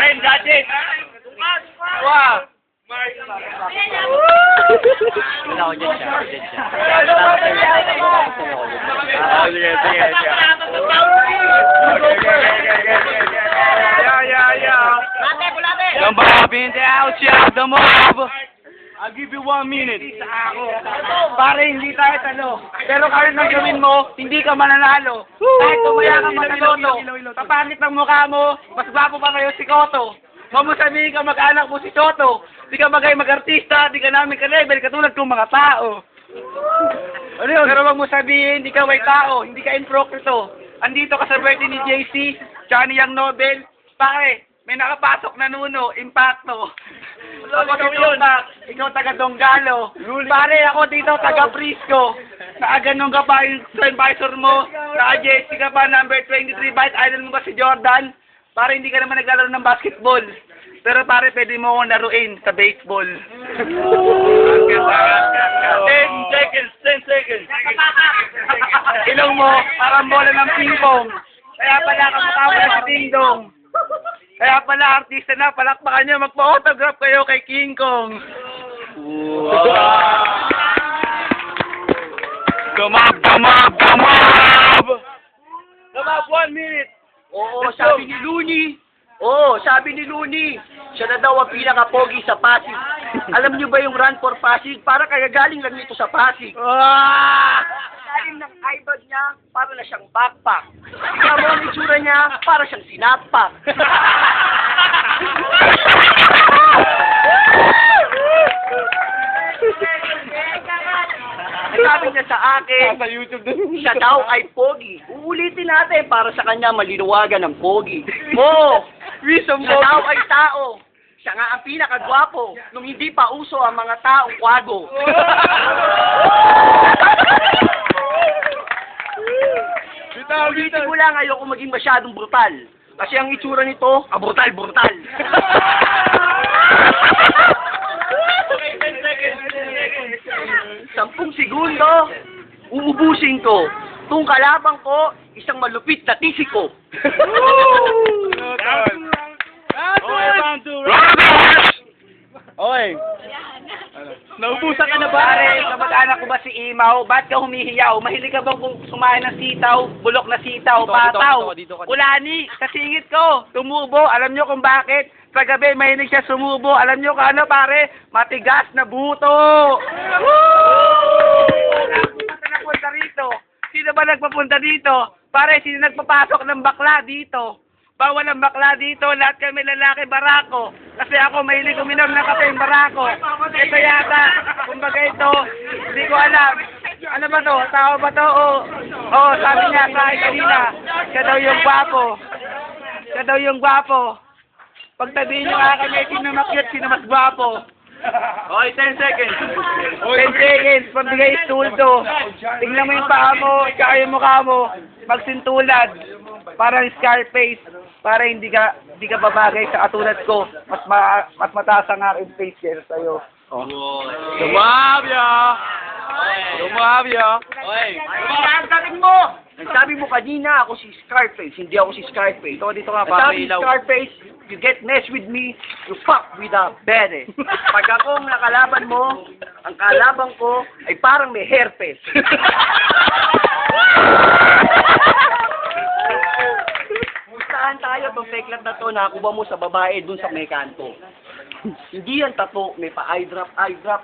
Ryan Gadget. Wow. Wala ko dyan siya. Sige. Yung babin, out siya, the mob. I'll give you 1 minute. Pare, hindi tayo talo. Pero kahit nang gawin mo, hindi ka mananalo. Kahit tumaya ka manaloto, kapangit ng mukha mo, mas gwapo pa kayo si Koto. Huwag mo sabihin ka mag-anak mo si Toto. Di ka mag-artista, di ka namin ka-level, katulad kong mga tao. Ano yun? Pero huwag mo sabihin, hindi ka may tao, hindi ka improkrito. Andito ka sa birthday ni JC, tsaka ni Young Nobel. Pare, may nakapasok na nuno, impacto. Ikaw taga Donggalo. Pare, ako dito taga Frisco. Ganun ka pa yung advisor mo. Saka JC ka pa, number 23. Bakit idol mo ba si Jordan? Pare, hindi ka naman naglalaro ng basketball. Pero pare, pwede mo akong laruin sa baseball. 10 seconds. Ilong mo, parang bola ng ping-pong. Kaya pala kamukha mo na si Ding Dong. Kaya pala, artista na, palakpakan niyo, magpa-autograph kayo kay King Kong. Dumab! 1 minute! Oo, sabi ni Looney. Siya na daw ang pinaka-pogi sa Pasig. Alam niyo ba yung run for Pasig? Para kaya galing lang nito sa Pasig. Galing ng eyebag niya, para na siyang backpack. Kaya mo ang itsura niya, para siyang sinapak. Sabi niya sa akin, siya daw ay pogi. Uulitin natin para sa kanya malinawagan ng pogi. Oo, siya daw ay tao. Siya nga ang pinakagwapo nung hindi pa uso ang mga taong kwago. Ulitin ko lang, ayoko maging masyadong brutal. Kasi ang itsura nito, brutal. 10 segundo, uubusin ko. Tung kalabang ko, isang malupit na tisiko. Okay. Naubusan ka na ba? Pare, kamag-anak ko ba si Imaw? Ba't ka humihiyaw? Mahilig ka bang kumain ng sitaw? Bulok na sitaw, pataw? Kulani, kasingit ko. Tumubo. Alam nyo kung bakit? Sa gabi, mahilig siya sumubo. Alam nyo kung ano, pare? Matigas na buto. Nagpapunta rito. Sino ba nagpapunta dito? Pare, sino nagpapasok ng bakla dito? Bawal ang bakla dito, lahat kami lalaki barako. Kasi ako mahilig uminom ng kape barako. Ito yata, kumbaga ito, hindi ko alam. Ano ba to? Tao ba to? Oo, sabi niya sa akin kanina, siya daw yung gwapo. Pagtabihin niyo nga kami, sino makyat, sino mas gwapo. Okay, 10 seconds. 10 seconds, pambigay stulto. Tingnan mo yung paa mo, tsaka yung mukha mo, magsintulad. Parang Scarface, para hindi ka babagay sa katulad ko. Mas mataas ang aking face kaysa sa'yo. Lumabya! Nagsabi mo kanina, ako si Scarface, hindi ako si Scarface. Dito ka, para Nagsabi ilaw. Scarface, you get mess with me, you fuck with a bere. Pag ako ang nakalaban mo, ang kalaban ko ay parang may herpes. Saan tayo itong peklat na to nakuha mo sa babae dun sa may kanto? Hindi yan tato, may pa-eye drop.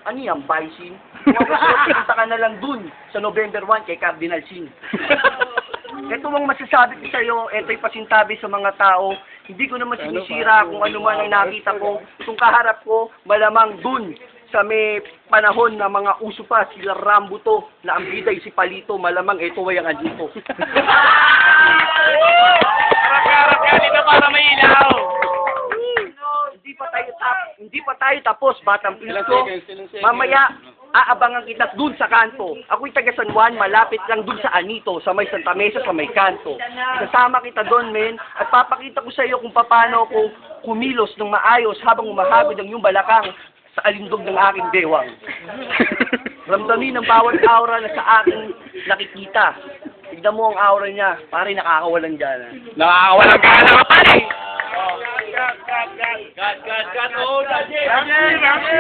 Ano yan, Bicin? Punta ka na lang dun sa November 1 kay Cardinal Sin. Ito ang masasabi ko sa'yo, ito'y pasintabi sa mga tao. Hindi ko naman sinisira kung ano man ang nakita ko. Itong kaharap ko, malamang dun sa may panahon na mga uso pa, sila Rambo to, na ang biday si Palito, malamang ito ay ang andito. Harap-harap ka dito para may ilaw. Hindi pa tayo tapos, Batang Pisko. Mamaya, aabangan kita dun sa kanto. Ako'y taga San Juan, malapit lang dun sa Anito, sa may Santa Mesa, sa may kanto. Kasama kita dun, men, at papakita ko sa iyo kung paano ako kumilos ng maayos habang umahagod ang iyong balakang sa alindog ng aking bewang. Ramdamin ang bawat aura na sa aking nakikita. Tignan mo ang aura niya, pare nakakawalang gana. Nakakawalang gana ka, pare! Cut. Oh, Daddy!